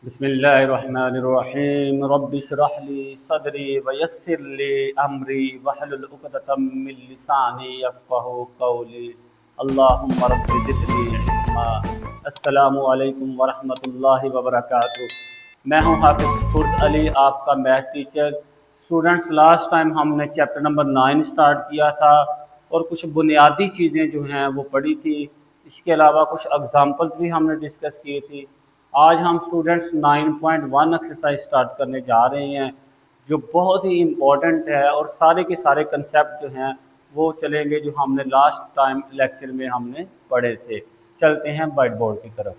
बिस्मिल्लाहिर्रहमानिर्रहीम रब्बि इश्रह ली सदरी वयस्सिर ली अमरी वहलुल उक़दतम मिन लिसानी यफ़क़हू क़ौली अल्लाहुम्मा रब्बि ज़िदनी इल्मा। अस्सलामु अलैकुम वरहमतुल्लाहि वबरकातुहू। मैं हूँ हाफ़िज़ फ़ुर्द अली, आपका math teacher. Students, last time हमने चैप्टर नंबर 9 स्टार्ट किया था और कुछ बुनियादी चीज़ें जो हैं वो पढ़ी थी। इसके अलावा कुछ एग्ज़ाम्पल्स भी हमने डिस्कस की थी। आज हम स्टूडेंट्स 9.1 एक्सरसाइज स्टार्ट करने जा रहे हैं, जो बहुत ही इम्पोर्टेंट है और सारे के सारे कंसेप्ट जो हैं वो चलेंगे जो हमने लास्ट टाइम लेक्चर में हमने पढ़े थे। चलते हैं वाइट बोर्ड की तरफ।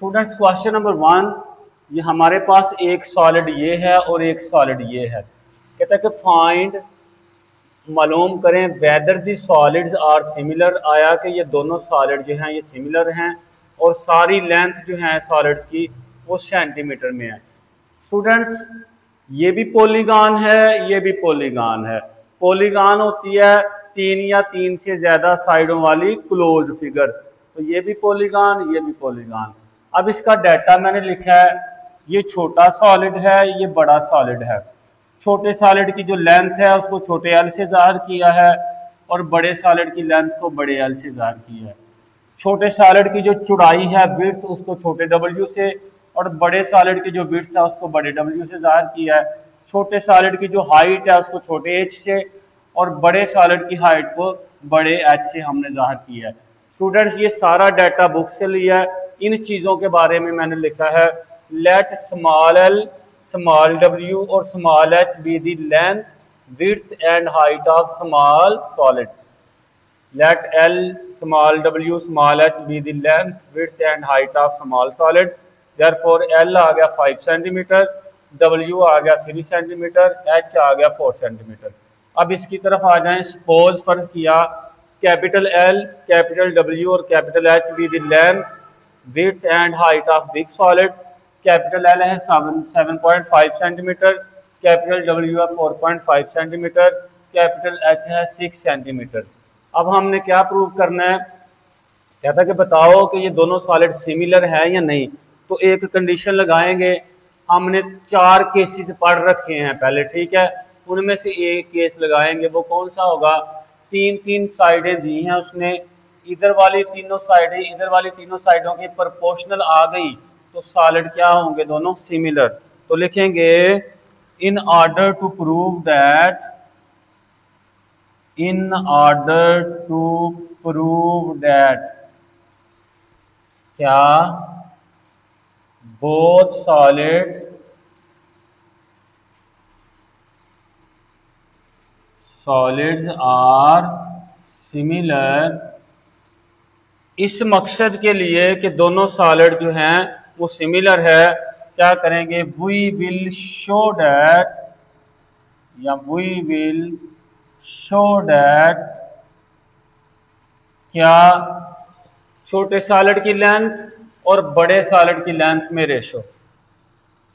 स्टूडेंट्स, क्वेश्चन नंबर 1, ये हमारे पास एक सॉलिड ये है और एक सॉलिड ये है। कहता है कि फाइंड, मालूम करें, whether the solids are similar, आया कि ये दोनों सॉलिड जो हैं ये सिमिलर हैं और सारी लेंथ जो है सॉलिड्स की वो सेंटीमीटर में है। स्टूडेंट्स, ये भी पॉलीगॉन है, ये भी पॉलीगॉन है। पॉलीगॉन होती है 3 या 3 से ज़्यादा साइडों वाली क्लोज फिगर, तो ये भी पॉलीगॉन, ये भी पॉलीगॉन। अब इसका डाटा मैंने लिखा है, ये छोटा सॉलिड है, ये बड़ा सॉलिड है। छोटे सॉलिड की जो लेंथ है उसको छोटे एल से ज़ाहिर किया है और बड़े सॉलिड की लेंथ को बड़े एल से ज़ाहिर किया है। छोटे सॉलिड की जो चौड़ाई है विड्थ उसको छोटे डब्ल्यू से और बड़े सॉलिड की जो विड्थ है उसको बड़े डब्ल्यू से ज़ाहिर किया है। छोटे सॉलिड की जो हाइट है उसको छोटे एच से और बड़े सॉलिड की हाइट को बड़े एच से हमने ज़ाहिर किया है। स्टूडेंट्स, ये सारा डाटा बुक से लिया है। इन चीज़ों के बारे में मैंने लिखा है, let small L, small W और small H be the length, width and height of small solid. Let L, small w, small h be the length, width and height of small solid. Therefore L आ गया 5 centimetre, W आ गया 3 centimetre, H आ गया 4 centimetre. अब इसकी तरफ आ जाएं। Suppose फर्ज किया capital L, capital W और capital H be the length, width and height of big solid. Capital L है 7.5 सेंटीमीटर, कैपिटल W है 4.5 सेंटीमीटर, कैपिटल H है 6 सेंटीमीटर। अब हमने क्या प्रूव करना है? कहता है कि बताओ कि ये दोनों सॉलिड सिमिलर है या नहीं। तो एक कंडीशन लगाएंगे। हमने 4 केसेस पढ़ रखे हैं पहले, ठीक है। उनमें से एक केस लगाएंगे, वो कौन सा होगा? 3 साइडें दी हैं उसने, इधर वाली तीनों साइडें इधर वाली तीनों साइडों की प्रोपोर्शनल आ गई तो सॉलिड क्या होंगे? दोनों सिमिलर। तो लिखेंगे in order to prove that, in order to prove that क्या both solids are similar, इस मकसद के लिए कि दोनों सॉलिड जो हैं वो सिमिलर है, क्या करेंगे? we will show that, या we will शो डैट क्या छोटे सॉलिड की लेंथ और बड़े सॉलिड की लेंथ में रेशो,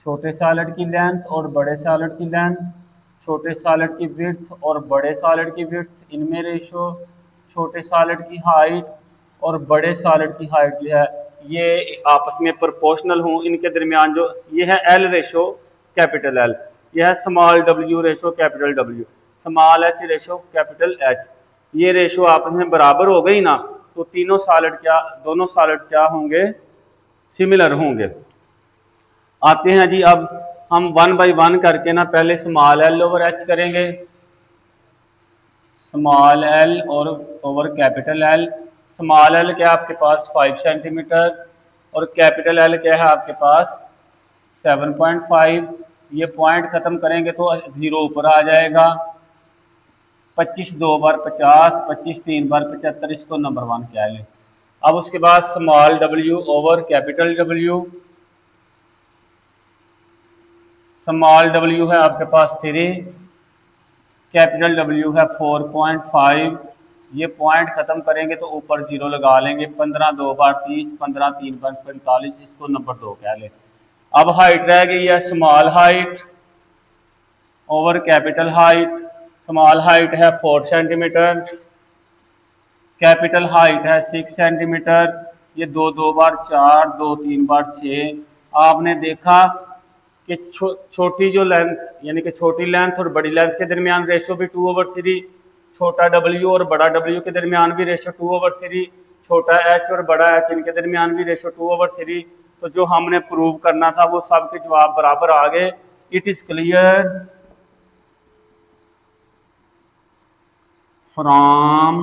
छोटे सॉलिड की लेंथ और बड़े सॉलिड की लेंथ, छोटे सॉलिड की विड्थ और बड़े सॉलिड की विड्थ, इनमें रेशो, छोटे सॉलिड की हाइट और बड़े सॉलिड की हाइट जो है ये आपस में प्रोपोर्शनल हों। इनके दरमियान जो ये है एल रेशो कैपिटल एल, यह है small W ratio capital W, small H ratio capital H, ये रेशो आपस में बराबर हो गई ना, तो तीनों सॉलिड क्या, दोनों सॉलिड क्या होंगे? सिमिलर होंगे। आते हैं जी, अब हम 1 बाई 1 करके ना पहले स्मॉल एल ओवर एच करेंगे, स्मॉल एल और over capital L. Small L क्या आपके पास 5 सेंटीमीटर और कैपिटल एल क्या है आपके पास 7.5। ये पॉइंट ख़त्म करेंगे तो 0 ऊपर आ जाएगा। 25 2 बार 50, 25 3 बार 75, इसको नंबर 1 कह लें। अब उसके बाद small W over capital W. Small W है आपके पास 3, कैपिटल डब्ल्यू है 4.5। ये पॉइंट ख़त्म करेंगे तो ऊपर 0 लगा लेंगे। 15 2 बार 30, 15 3 बार 45, इसको नंबर 2 कह लें। अब हाइट रह गई है small height over capital height. Small height है 4 सेंटीमीटर, कैपिटल हाइट है 6 सेंटीमीटर, ये 2 बार 4, 2 3 बार 6। आपने देखा कि छोटी जो लेंथ यानी कि छोटी लेंथ और बड़ी लेंथ के दरमियान रेशो भी 2/3, छोटा W और बड़ा W के दरमियान भी रेशो 2/3, छोटा H और बड़ा H इनके दरमियान भी रेशो 2/3। तो जो हमने प्रूव करना था वो सब के जवाब बराबर आ गए। It is clear from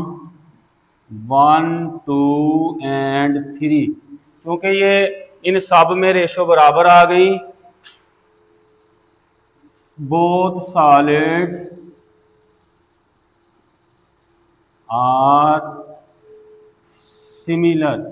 1, 2 and 3। क्योंकि ये इन सब में रेशो बराबर आ गई। बोथ सॉलिड्स आर सिमिलर,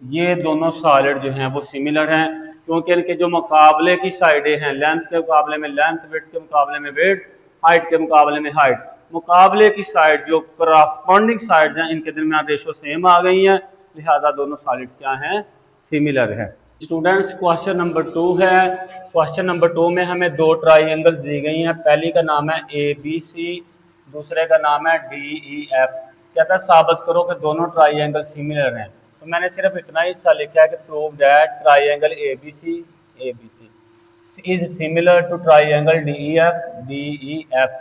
ये दोनों सॉलिड जो हैं वो सिमिलर हैं क्योंकि इनके जो मुकाबले की साइडें हैं, लेंथ के मुकाबले में लेंथ, विड्थ के मुकाबले में विड्थ, हाइट के मुकाबले में हाइट, मुकाबले की साइड जो करस्पॉन्डिंग साइड हैं इनके दरमियान रेशो सेम आ गई हैं, लिहाजा दोनों सॉलिड क्या हैं, सिमिलर है। स्टूडेंट्स क्वेश्चन नंबर 2 है। क्वेश्चन नंबर 2 में हमें 2 ट्राइंगल्स दी गई हैं। पहली का नाम है ABC, दूसरे का नाम है DEF। कहता है साबित करो कि दोनों ट्राइंगल सिमिलर हैं। तो मैंने सिर्फ इतना ही हिस्सा लिखा है कि prove that triangle ABC is similar to triangle DEF।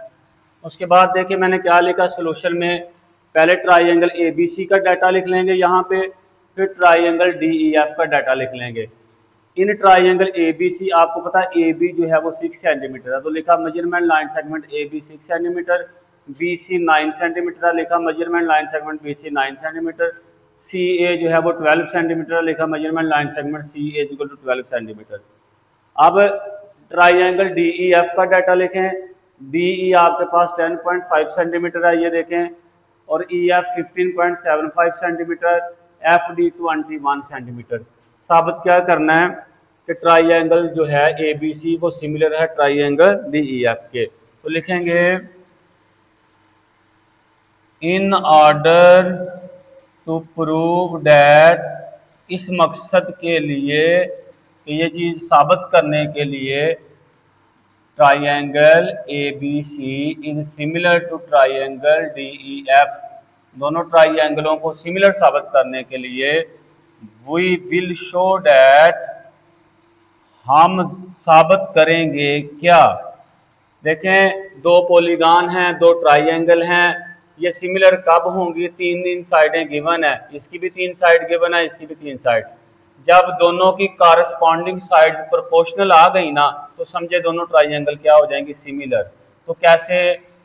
उसके बाद देखिए मैंने क्या लिखा सोल्यूशन में, पहले ट्राइंगल ABC का डाटा लिख लेंगे यहाँ पे, फिर ट्राइंगल DEF का डाटा लिख लेंगे। इन ट्राइंगल ABC आपको पता है AB जो है वो 6 सेंटीमीटर है, तो लिखा measurement line segment AB 6 centimetre, BC 9 centimetre है, लिखा measurement line segment BC 9 centimetre, CA जो है वो 12 सेंटीमीटर है, लिखा measurement line segment CA equal to 12 centimetre. अब ट्राइंगल DEF का डाटा लिखें। DE आपके पास 10.5 सेंटीमीटर है, ये देखें, और EF 15.75 सेंटीमीटर, FD 21 सेंटीमीटर। साबित क्या करना है कि ट्राइंगल जो है ABC वो सिमिलर है ट्राइंगल DEF के। तो लिखेंगे in order to prove that, इस मकसद के लिए कि ये चीज़ साबित करने के लिए triangle ABC is similar to triangle DEF, दोनों ट्राइंगलों को सिमिलर साबित करने के लिए वी विल शो डैट, हम साबित करेंगे क्या। देखें 2 पॉलीगॉन हैं, 2 ट्राइंगल हैं, ये सिमिलर कब होंगी, 3 साइडें गिवन है, इसकी भी 3 साइड गिवन है, इसकी भी 3 साइड। जब दोनों की कॉरस्पॉन्डिंग साइड प्रोपोर्शनल आ गई ना तो समझे दोनों ट्राइंगल क्या हो जाएंगी, सिमिलर। तो कैसे,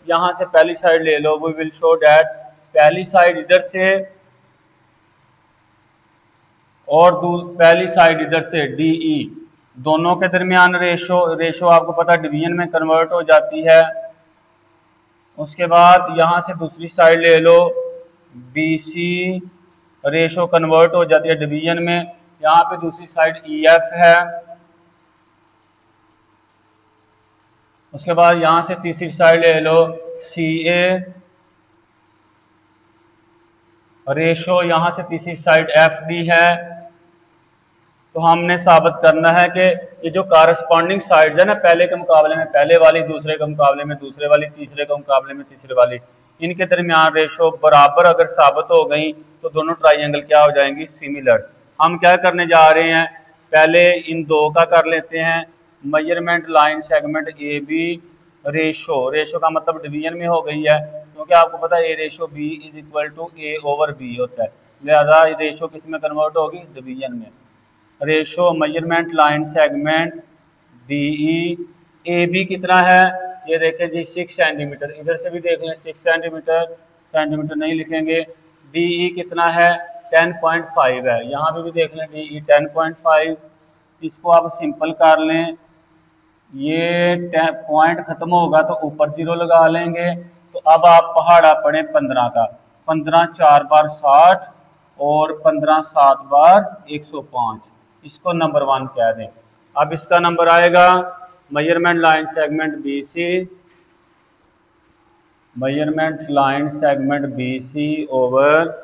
यहाँ से पहली साइड ले लो, वी विल शो डैट, पहली साइड इधर से और पहली साइड इधर से DE, दोनों के दरमियान रेशो आपको पता डिवीजन में कन्वर्ट हो जाती है। उसके बाद यहाँ से दूसरी साइड ले लो, BC, रेशो कन्वर्ट हो जाती है डिवीजन में। यहाँ पे दूसरी साइड EF है। उसके बाद यहाँ से तीसरी साइड ले लो, CA, रेशो यहाँ से तीसरी साइड FD है। तो हमने साबित करना है कि ये जो कॉरस्पॉन्डिंग साइड्स है ना, पहले के मुकाबले में पहले वाली, दूसरे के मुकाबले में दूसरे वाली, तीसरे के मुकाबले में तीसरे वाली, इनके दरमियान रेशो बराबर अगर साबित हो गई तो दोनों ट्राइंगल क्या हो जाएंगी, सिमिलर। हम क्या करने जा रहे हैं, पहले इन 2 का कर लेते हैं, measurement line segment AB, ratio का मतलब डिवीजन में हो गई है क्योंकि आपको पता है A ratio B is equal to A/B होता है, लिहाजा रेशो किस में कन्वर्ट होगी, डिवीजन में। Ratio measurement line segment DE, AB कितना है, ये देखें जी 6 सेंटीमीटर, इधर से भी देख लें 6 सेंटीमीटर नहीं लिखेंगे। DE कितना है, 10.5 है, यहाँ पे भी देख लें DE 10.5। इसको आप सिंपल कर लें, ये पॉइंट खत्म होगा तो ऊपर 0 लगा लेंगे। तो अब आप पहाड़ा पढ़ें 15 का, 15 4 बार 60 और 15 7 बार 105, इसको नंबर 1 कह दें। अब इसका नंबर आएगा measurement line segment BC, measurement line segment BC over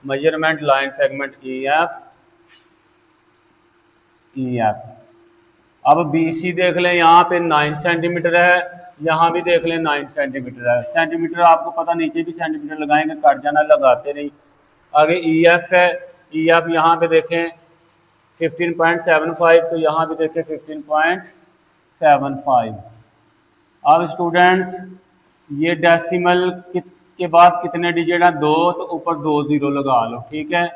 measurement line segment EF। अब BC देख लें, यहाँ पे 9 सेंटीमीटर है, यहाँ भी देख लें 9 सेंटीमीटर है। सेंटीमीटर आपको पता, नीचे भी सेंटीमीटर लगाएंगे, कट जाना, लगाते नहीं। आगे EF है, ई एफ यहाँ पे देखें 15.75, तो यहाँ भी देखें 15.75। अब स्टूडेंट्स ये डेसिमल के बाद कितने डिजिट हैं? 2, तो ऊपर 2 जीरो लगा लो, ठीक है।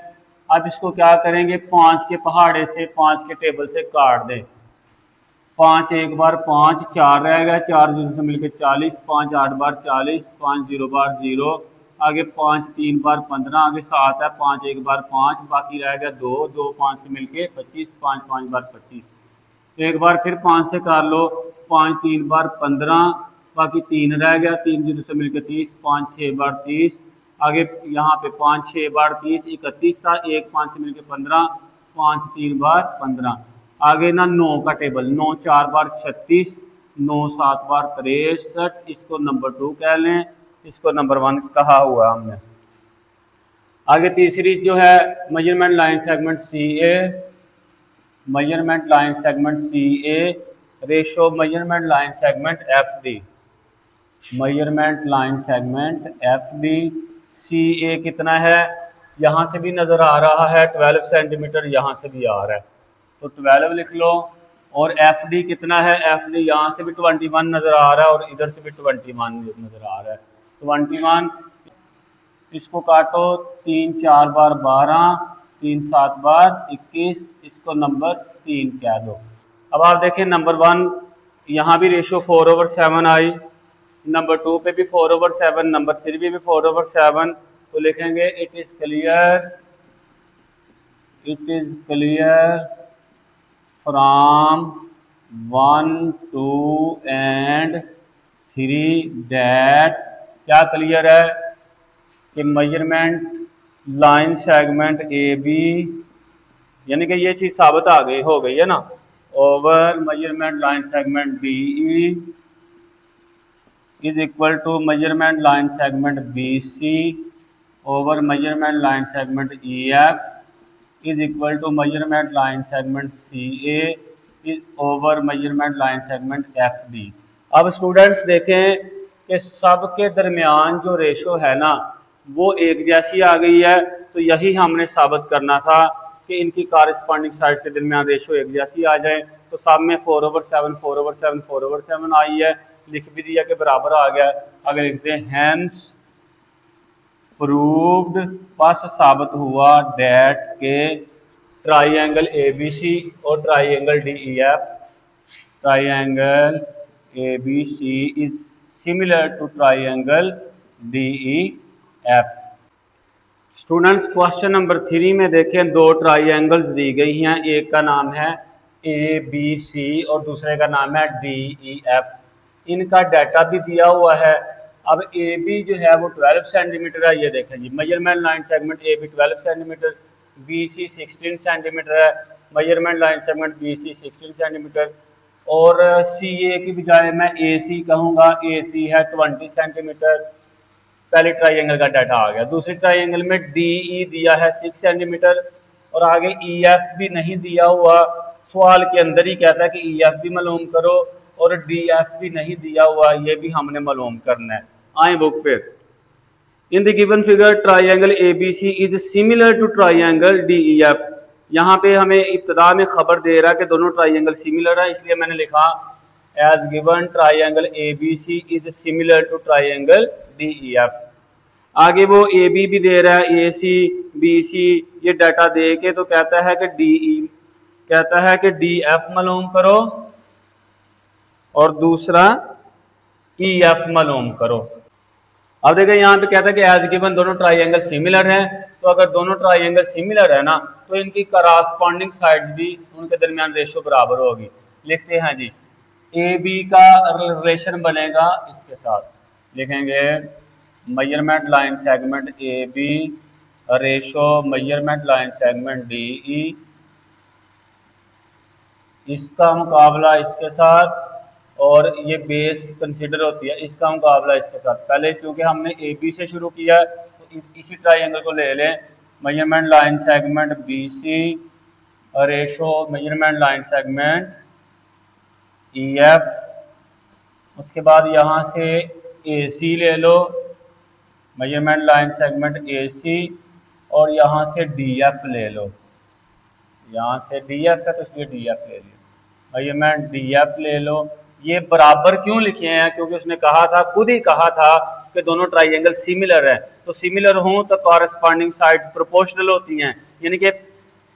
अब इसको क्या करेंगे, 5 के पहाड़े से 5 के टेबल से काट दें। 5 एक बार 5, 4 रहेगा, 4 जीरो से मिलकर 40, 5 8 बार 40, 5 0 बार 0, आगे 5 3 बार 15, आगे 7 है, 5 एक बार 5, बाकी रहेगा 2, 2 5 से मिलके 25, 5 5 बार 25। तो एक बार फिर 5 से कर लो, 5 3 बार 15, बाकी 3 रह गया, 3 जीरो से मिलकर 30, 5 6 बार 30, आगे यहाँ पे 5 6 बार 30, 31 था, 1 5 से मिलकर 15, 5 3 बार 15, आगे ना 9 का टेबल, 9 4 बार 36, 9 7 बार 63, इसको नंबर 2 कह लें, इसको नंबर 1 कहा हुआ हमने। आगे तीसरी जो है measurement line segment C A, measurement line segment C A ratio measurement line segment F D, measurement line segment F D C A कितना है, यहाँ से भी नज़र आ रहा है 12 सेंटीमीटर, यहाँ से भी आ रहा है, तो 12 लिख लो। और एफ डी कितना है, एफ डी यहाँ से भी 21 नज़र आ रहा है और इधर से भी 21 नज़र आ रहा है, 21। इसको काटो, 3 4 बार 12, 3 7 बार 21, इसको नंबर 3 कह दो। अब आप देखें नंबर 1 यहाँ भी रेशो 4/7 आई, नंबर 2 पे भी 4/7, नंबर 3 पे भी 4/7, तो लिखेंगे it is clear from 1 2 and 3 that, क्या क्लियर है कि measurement line segment A B, यानी कि ये चीज़ साबित हो गई है ना, over measurement line segment B E is equal to measurement line segment B C over measurement line segment E F is equal to measurement line segment C A is over measurement line segment F D. अब students देखें कि सब के दरमियान जो ratio है ना वो एक जैसी आ गई है, तो यही हमने साबित करना था कि इनकी कॉरेस्पॉन्डिंग साइड के दरमियान रेशो एक जैसी आ जाए। तो सब में 4/7 4/7 4/7 आई है, लिख भी दिया कि बराबर आ गया। अगर लिखते हैं हैंस प्रूव्ड, बस साबित हुआ दैट के ट्राइंगल ABC और triangle DEF, triangle ABC is similar to triangle DEF। Students question number 3 में देखें, 2 ट्राइंगल्स दी गई हैं, एक का नाम है ABC और दूसरे का नाम है DEF। इनका डाटा भी दिया हुआ है। अब AB जो है वो 12 सेंटीमीटर है, ये देखें जी, measurement line segment AB 12 centimetre, BC 16 centimetre है, measurement line segment BC 16 centimetre, और CA की बजाय मैं AC कहूँगा, AC है 20 सेंटीमीटर। पहले ट्राइंगल का डाटा आ गया। दूसरे ट्राइंगल में DE दिया है 6 सेंटीमीटर और आगे EF भी नहीं दिया हुआ, सवाल के अंदर ही कहता है कि EF भी मालूम करो, और DF भी नहीं दिया हुआ, ये भी हमने मालूम करना है। आए बुक पे, in the given figure triangle ABC is similar to triangle DEF। यहाँ पे हमें इब्तदा में खबर दे रहा है कि दोनों ट्राइंगल सिमिलर है, इसलिए मैंने लिखा as given triangle ABC is similar to triangle DEF। आगे वो AB भी दे रहा है, AC BC, ये डाटा दे के तो कहता है कि DF मालूम करो और दूसरा EF मालूम करो। अब देखिए यहाँ पे कहता है कि एज गिवन दोनों ट्राइंगल सिमिलर हैं, तो अगर दोनों ट्राइंगल सिमिलर है ना तो इनकी करस्पॉन्डिंग साइड भी, उनके दरमियान रेशो बराबर होगी। लिखते हैं जी, AB का रिलेशन बनेगा इसके साथ, लिखेंगे measurement line segment AB ratio measurement line segment DE, इसका मुकाबला इसके साथ, और ये बेस कंसीडर होती है, इसका मुकाबला इसके साथ। पहले क्योंकि हमने AB से शुरू किया तो इसी ट्राइंगल को ले लें, measurement line segment BC ratio measurement line segment EF, उसके बाद यहाँ से AC ले लो, मेजरमेंट लाइन सेगमेंट AC और यहाँ से डी एफ ले लो, यहाँ से डी एफ है तो ये डी एफ ले लो, मेजरमेंट डी एफ ले लो। ये बराबर क्यों लिखे हैं? क्योंकि उसने कहा था, खुद ही कहा था कि दोनों ट्राइंगल सिमिलर है, तो सिमिलर हों तो कॉरेस्पॉन्डिंग साइड प्रोपोर्शनल होती हैं, यानी कि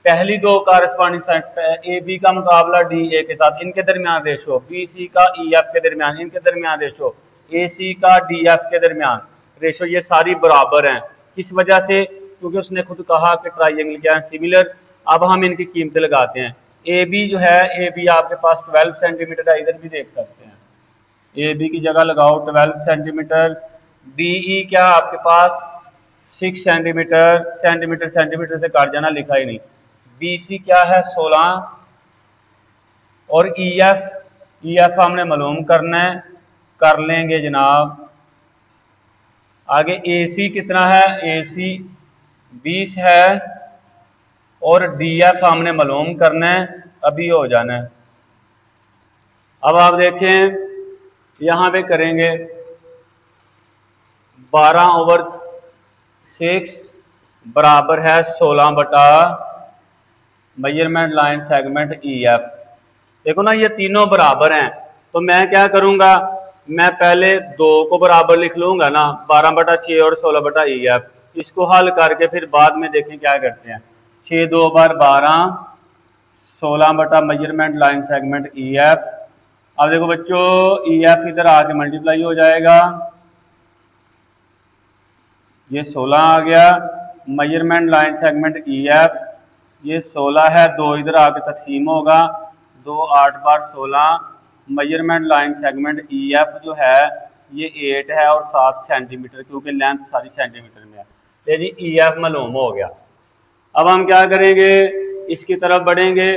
पहली दो कॉरेस्पॉन्डिंग साइड ए बी का मुकाबला डी ए के साथ, इनके दरमियान रेशो, बी सी का ई एफ के दरमियान, इनके दरमियान रेशो, ए सी का डी एफ के दरमियान रेशो, ये सारी बराबर हैं। किस वजह से? क्योंकि उसने खुद कहा कि ट्राइंगल क्या है, सिमिलर। अब हम इनकी कीमतें लगाते हैं। ए बी जो है, ए बी आपके पास 12 सेंटीमीटर है, इधर भी देख सकते हैं, ए बी की जगह लगाओ 12 सेंटीमीटर। डी ई क्या आपके पास 6 सेंटीमीटर, सेंटीमीटर से काट जाना, लिखा ही नहीं। बी सी क्या है 16, और ई एफ हमने मालूम करना है, कर लेंगे जनाब। आगे ए सी कितना है, ए सी 20 है, और डी एफ हमने मालूम करना है, अभी हो जाना है। अब आप देखें यहाँ पे करेंगे 12/6 बराबर है 16 बटा measurement line segment E F. देखो ना ये तीनों बराबर हैं, तो मैं क्या करूँगा, मैं पहले 2 को बराबर लिख लूँगा ना, 12/6 और 16 बटा ई एफ। इसको हल करके फिर बाद में देखें क्या करते हैं। 6 2 बार 12, 16 बटा measurement line segment E F. अब देखो बच्चों, ई एफ इधर आके मल्टीप्लाई हो जाएगा, ये 16 आ गया। Measurement line segment E F ये 16 है, 2 इधर आके तकसीम होगा, 2 8 बार 16। Measurement line segment E F जो है ये 8 है और 7 सेंटीमीटर, क्योंकि लेंथ सारी सेंटीमीटर में है। ले जी ई एफ मालूम हो गया। अब हम क्या करेंगे, इसकी तरफ बढ़ेंगे,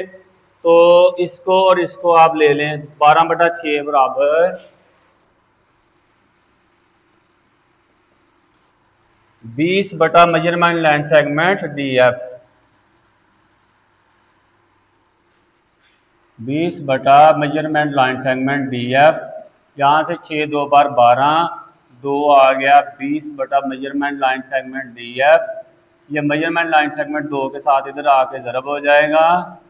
तो इसको और इसको आप ले लें, 12/6 बराबर 20 बटा measurement line segment D F, 20 बटा measurement line segment D F. यहाँ से 6 2 बार 12, 2 आ गया, 20 बटा measurement line segment D F. ये मेजरमेंट लाइन सेगमेंट 2 के साथ इधर आके ज़रब हो जाएगा,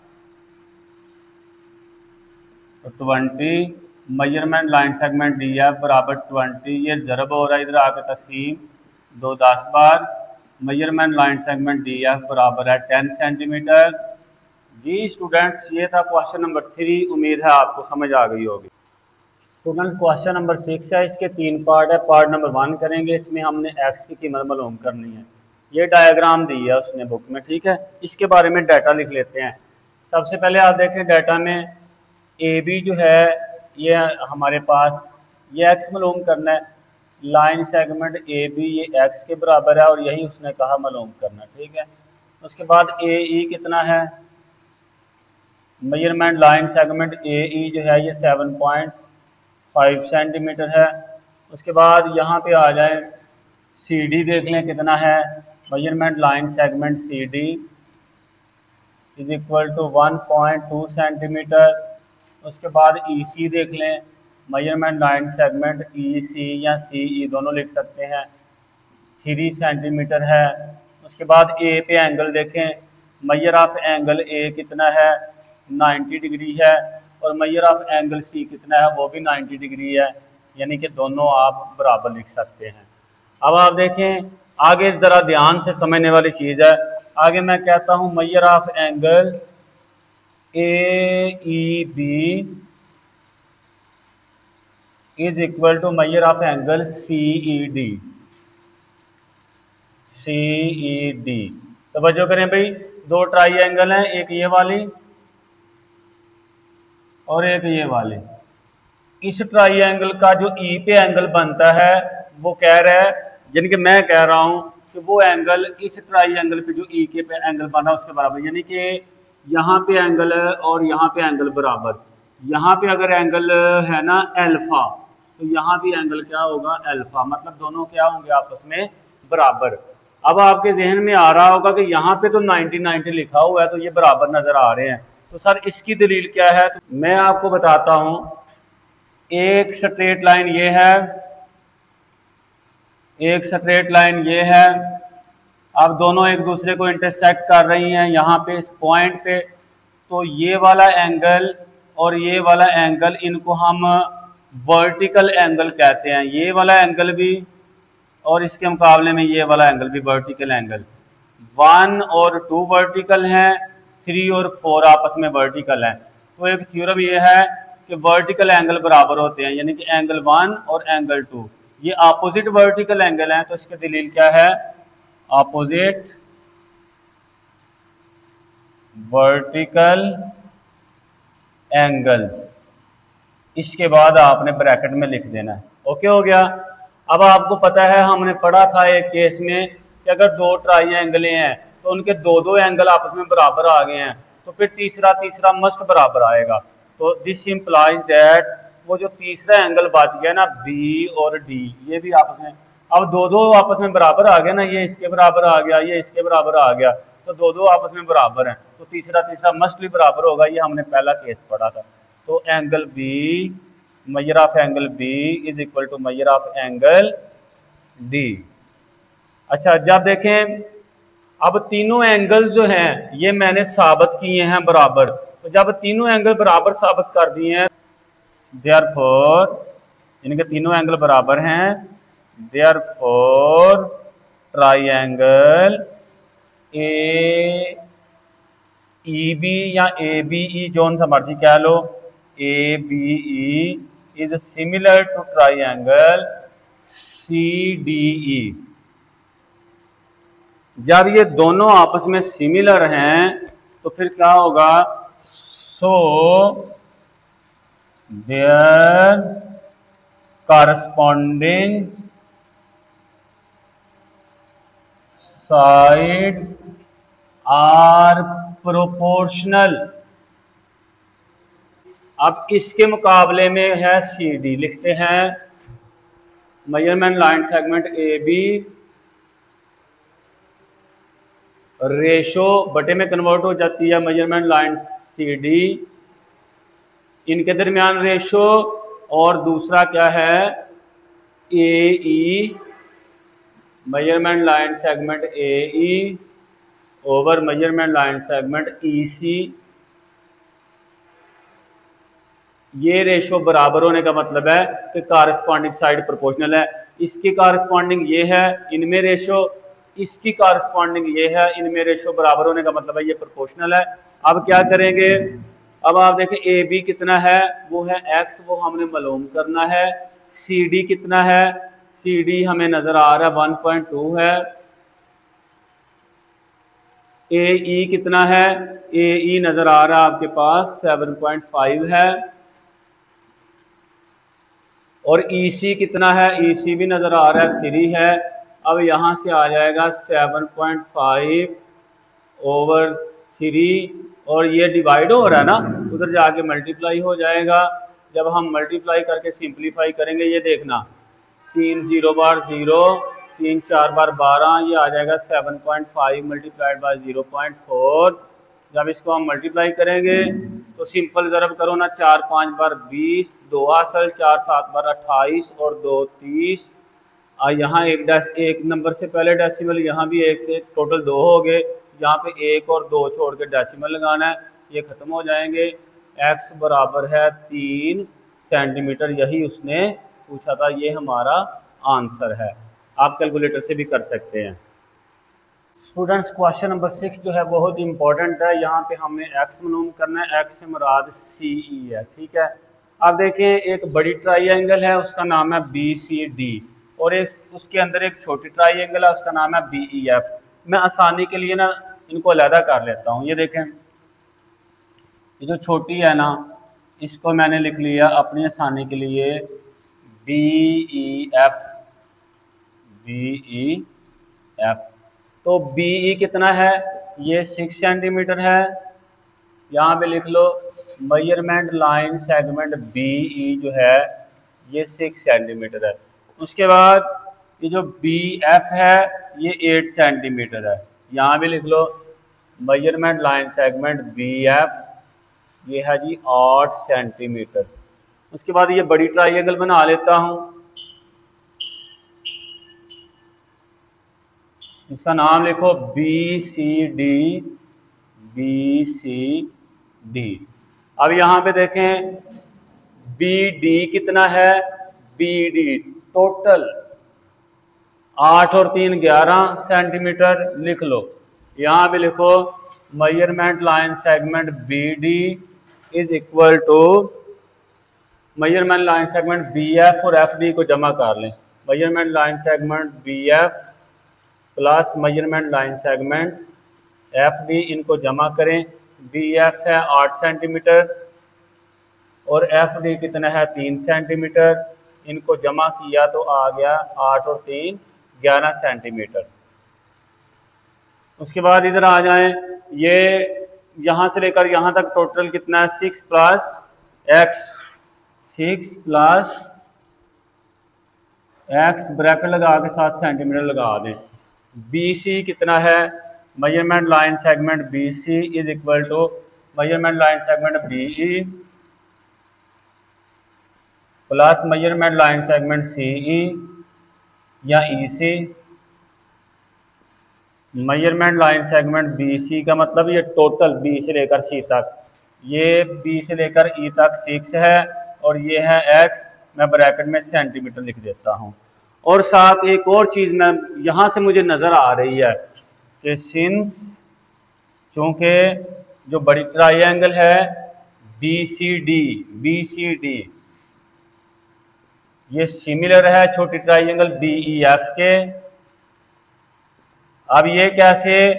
तो 20 measurement line segment D F बराबर 20, ये ज़रब हो रहा है, इधर आके तकसीम 2 10 बार। Measurement line segment D F बराबर है 10 सेंटीमीटर। जी स्टूडेंट्स, ये था क्वेश्चन नंबर 3, उम्मीद है आपको समझ आ गई होगी। स्टूडेंट्स क्वेश्चन नंबर 6 है, इसके 3 पार्ट है। पार्ट नंबर 1 करेंगे, इसमें हमने एक्स की कीमत मालूम करनी है। ये डायग्राम दी है उसने बुक में, ठीक है। इसके बारे में डाटा लिख लेते हैं। सबसे पहले आप देखें डाटा में ए बी जो है ये हमारे पास, ये एक्स मालूम करना है, लाइन सेगमेंट ए बी ये एक्स के बराबर है, और यही उसने कहा मालूम करना, ठीक है। उसके बाद ए ई कितना है, मेजरमेंट लाइन सेगमेंट ए ई जो है ये 7.5 सेंटीमीटर है। उसके बाद यहाँ पे आ जाए सी डी देख लें कितना है, measurement line segment C D is equal to 1.2 centimetre. उसके बाद ई सी देख लें, measurement line segment E C या सी ई दोनों लिख सकते हैं, 3 सेंटीमीटर है। उसके बाद ए पे एंगल देखें, मेजर ऑफ एंगल ए कितना है, 90 डिग्री है, और मेजर ऑफ एंगल सी कितना है, वो भी 90 डिग्री है, यानी कि दोनों आप बराबर लिख सकते हैं। अब आप देखें आगे, ज़रा ध्यान से समझने वाली चीज़ है। आगे मैं कहता हूँ measure of angle A E B is equal to measure of angle C E D, C E D. तवज्जो करें भाई, 2 ट्राइंगल हैं, एक ये वाली और एक ये वाले। इस ट्राइंगल का जो ई पे एंगल बनता है वो कह रहा है, यानी कि मैं कह रहा हूँ कि वो एंगल इस ट्राइंगल पे जो ई के पे एंगल बना उसके बराबर, यानी कि यहाँ पे एंगल है और यहाँ पे एंगल बराबर। यहाँ पे अगर एंगल है ना अल्फा, तो यहाँ भी एंगल क्या होगा अल्फा, मतलब दोनों क्या होंगे आपस में बराबर। अब आपके जहन में आ रहा होगा कि यहाँ पे तो 90-90 लिखा हुआ है, तो ये बराबर नजर आ रहे हैं, तो सर इसकी दलील क्या है? तो मैं आपको बताता हूँ। एक स्ट्रेट लाइन ये है, एक स्ट्रेट लाइन ये है। अब दोनों एक दूसरे को इंटरसेक्ट कर रही हैं यहाँ पे इस पॉइंट पे, तो ये वाला एंगल और ये वाला एंगल, इनको हम वर्टिकल एंगल कहते हैं। ये वाला एंगल भी और इसके मुकाबले में ये वाला एंगल भी वर्टिकल एंगल। 1 और 2 वर्टिकल हैं, 3 और 4 आपस में वर्टिकल हैं। तो एक थ्योरम ये है कि वर्टिकल एंगल बराबर होते हैं, यानी कि एंगल 1 और एंगल 2 ये अपोजिट वर्टिकल एंगल हैं। तो इसकी दलील क्या है? Opposite vertical angles. इसके बाद आपने ब्रैकेट में लिख देना है। ओके हो गया। अब आपको पता है हमने पढ़ा था एक केस में कि अगर दो ट्राइंगलें हैं तो उनके दो दो एंगल आपस में बराबर आ गए हैं, तो फिर तीसरा मस्ट बराबर आएगा। तो दिस इम्प्लाइज दैट वो जो तीसरा एंगल बच गया ना बी और डी, ये भी आपस में, अब दो दो आपस में बराबर आ गया ना, ये इसके बराबर आ गया, ये इसके बराबर आ गया, तो दो दो आपस में बराबर हैं, तो तीसरा मस्ट भी बराबर होगा। ये हमने पहला केस पढ़ा था। तो angle B, measure of angle B is equal to measure of angle D. अच्छा, जब देखें अब तीनों एंगल जो हैं ये मैंने साबित किए हैं बराबर, तो जब तीनों एंगल बराबर साबित कर दिए हैं, देयरफॉर इनके तीनों एंगल बराबर हैं, therefore triangle A E B या ए बी ई जोन सा मर्जी कह लो, A B E is similar to triangle C D E. जब ये दोनों आपस में सिमिलर हैं तो फिर क्या होगा? So their corresponding sides are proportional. अब इसके मुकाबले में है सी डी, लिखते हैं measurement line segment A B ratio बटे में कन्वर्ट हो जाती है मेजरमेंट लाइन सी डी, इनके दरमियान रेशो, और दूसरा क्या है? A E, measurement line segment A E over measurement line segment E C. ये रेशो बराबर होने का मतलब है कि कॉरस्पॉन्डिंग साइड प्रोपोर्शनल है। इसकी कॉरस्पॉन्डिंग ये है, इनमें रेशो, इसकी कॉरस्पॉन्डिंग ये है, इनमें रेशो बराबर होने का मतलब है ये प्रोपोर्शनल है। अब क्या करेंगे? अब आप देखें ए बी कितना है, वो है एक्स, वो हमने मालूम करना है। सी डी कितना है? सी डी हमें नजर आ रहा है 1.2 है। ए ई कितना है? ए ई नजर आ रहा है आपके पास 7.5 है। और ई सी कितना है? ई सी भी नजर आ रहा है 3 है। अब यहाँ से आ जाएगा 7.5 ओवर 3, और ये डिवाइड हो रहा है ना, उधर जाके मल्टीप्लाई हो जाएगा। जब हम मल्टीप्लाई करके सिंप्लीफाई करेंगे, ये देखना 3 0 बार 0, 3 4 बार 12, ये आ जाएगा 7.5 मल्टीप्लाइड बाय 0.4। जब इसको हम मल्टीप्लाई करेंगे तो सिंपल ज़रब करो ना, 4 5 बार 20, 2 असल, 4 7 बार 28 और 2 30। यहाँ एक नंबर से पहले डेसिमल, यहाँ भी एक टोटल 2 हो गए। यहाँ पे 1 और 2 छोड़ के डेसिमल लगाना है, ये ख़त्म हो जाएंगे। x बराबर है 3 सेंटीमीटर, यही उसने पूछा था, ये हमारा आंसर है। आप कैलकुलेटर से भी कर सकते हैं। स्टूडेंट्स, क्वेश्चन नंबर 6 जो है बहुत इंपॉर्टेंट है। यहाँ पे हमने x मालूम करना है, x से मुराद सी ई है, ठीक है। अब देखें, एक बड़ी ट्राइंगल है, उसका नाम है बी सी डी, और उसके अंदर एक छोटी ट्राइंगल है, उसका नाम है बी ई एफ। मैं आसानी के लिए ना इनको अलहदा कर लेता हूँ। ये देखें, ये जो छोटी है ना, इसको मैंने लिख लिया अपनी आसानी के लिए B E F, B E F. तो बी ई कितना है? ये 6 सेंटीमीटर है। यहाँ पे लिख लो measurement line segment B E जो है ये 6 सेंटीमीटर है। उसके बाद ये जो बी एफ है ये 8 सेंटीमीटर है। यहाँ भी लिख लो measurement line segment B F ये है जी 8 सेंटीमीटर। उसके बाद ये बड़ी ट्राइंगल बना लेता हूँ। इसका नाम लिखो B C D, B C D. अब यहाँ पे देखें बी डी कितना है, बी डी टोटल 8 और 3 11 सेंटीमीटर लिख लो। यहाँ पे लिखो measurement line segment B D is equal to measurement line segment B F और एफ डी को जमा कर लें। Measurement line segment B F plus measurement line segment F D, इनको जमा करें। बी एफ है 8 सेंटीमीटर और एफ डी कितना है 3 सेंटीमीटर, इनको जमा किया तो आ गया 8 और 3 11 सेंटीमीटर। उसके बाद इधर आ जाएं, ये यहाँ से लेकर यहाँ तक टोटल कितना है 6 plus x, 6 plus x bracket लगा के 7 सेंटीमीटर लगा दें। बी सी कितना है, measurement line segment B C is equal to measurement line segment B E plus measurement line segment C E या E C. Measurement line segment B C का मतलब ये टोटल बी से लेकर सी तक, ये बी से लेकर ई तक 6 है और ये है एक्स, मैं ब्रैकेट में सेंटीमीटर लिख देता हूँ। और साथ एक और चीज़ मैं यहाँ से मुझे नज़र आ रही है कि सिंस चूँकि जो बड़ी ट्राइंगल है बी सी डी ये सिमिलर है छोटी ट्राइंगल बी ई एफ के। अब ये कैसे,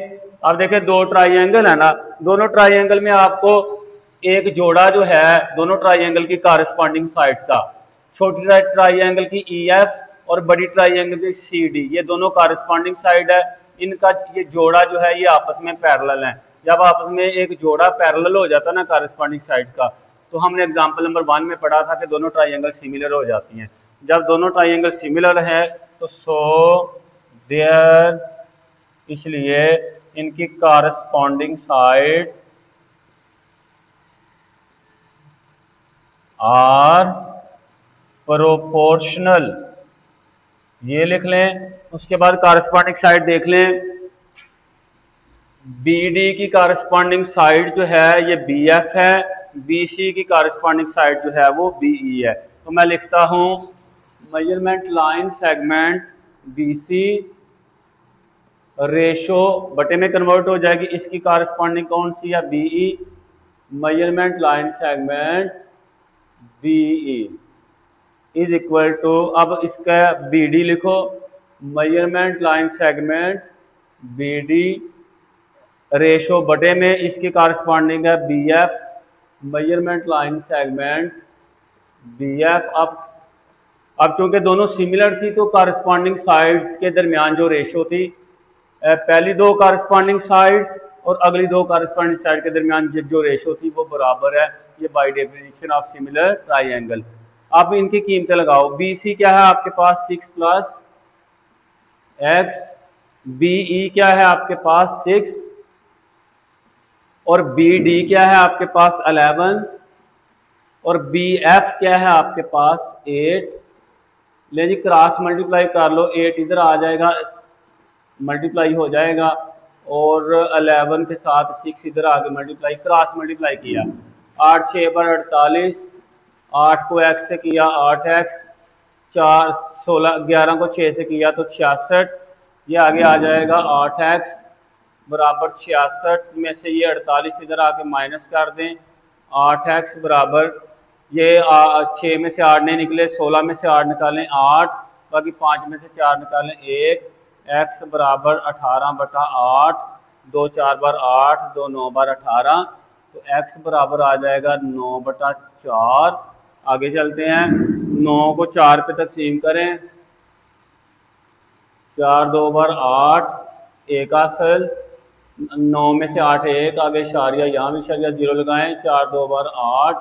अब देखिए 2 ट्राइंगल है ना, दोनों ट्राइंगल में आपको एक जोड़ा जो है दोनों ट्राइंगल की कॉरेस्पॉन्डिंग साइड का, छोटी ट्राइंगल की ई एफ और बड़ी ट्राइंगल की सी डी, ये दोनों कॉरेस्पॉन्डिंग साइड है, इनका ये जोड़ा जो है ये आपस में पैरेलल है। जब आपस में एक जोड़ा पैरेलल हो जाता है ना कॉरेस्पॉन्डिंग साइड का, तो हमने एग्जांपल नंबर 1 में पढ़ा था कि दोनों ट्राइंगल सिमिलर हो जाती हैं। जब दोनों ट्राइंगल सिमिलर है तो सो देयर, इसलिए इनकी कॉरेस्पॉन्डिंग साइड्स आर प्रोपोर्शनल, ये लिख लें। उसके बाद कॉरेस्पॉन्डिंग साइड देख लें, बी डी की कॉरेस्पॉन्डिंग साइड जो है ये बी एफ है, बी सी की कॉरेस्पॉन्डिंग साइड जो है वो बी ई है। तो मैं लिखता हूँ measurement line segment B C ratio बटे में कन्वर्ट हो जाएगी, इसकी कॉरेस्पॉन्डिंग कौन सी है B E, measurement line segment B E is equal to, अब इसका बी डी लिखो, measurement line segment B D ratio बटे में इसकी कॉरेस्पॉन्डिंग है B F, measurement line segment B F. अब चूंकि दोनों सिमिलर थी तो कॉरेस्पॉन्डिंग साइड्स के दरमियान जो रेशो थी, पहली 2 कॉरेस्पॉन्डिंग साइड्स और अगली 2 कॉरेस्पॉन्डिंग साइड के दरमियान जो रेशो थी वो बराबर है, ये by definition of similar triangle. अब इनकी कीमतें लगाओ, बी सी क्या है आपके पास 6 प्लस एक्स, बी ई क्या है आपके पास 6 और बी डी क्या है आपके पास 11 और बी एफ क्या है आपके पास 8। ले जी क्रॉस मल्टीप्लाई कर लो, 8 इधर आ जाएगा मल्टीप्लाई हो जाएगा और 11 के साथ 6 इधर आके मल्टीप्लाई, क्रॉस मल्टीप्लाई किया, 8 6 पर 48, 8 को x से किया 8x, 4 16 11 को 6 से किया तो 66, ये आगे आ जाएगा 8x बराबर 66 में से ये 48 इधर आके माइनस कर दें, 8x बराबर ये 6 में से 8 नहीं निकले, 16 में से 8 निकालें 8, बाकी 5 में से 4 निकालें 1, x बराबर 18 बटा 8, 2 4 बार 8, 2 9 बार 18, तो x बराबर आ जाएगा 9 बटा 4। आगे चलते हैं, 9 को 4 पे तकसीम करें, 4 2 बार 8, 1 असल, 9 में से 8 1, आगे इशारिया, यहाँ भी इशारिया 0 लगाएं, 4 2 बार 8,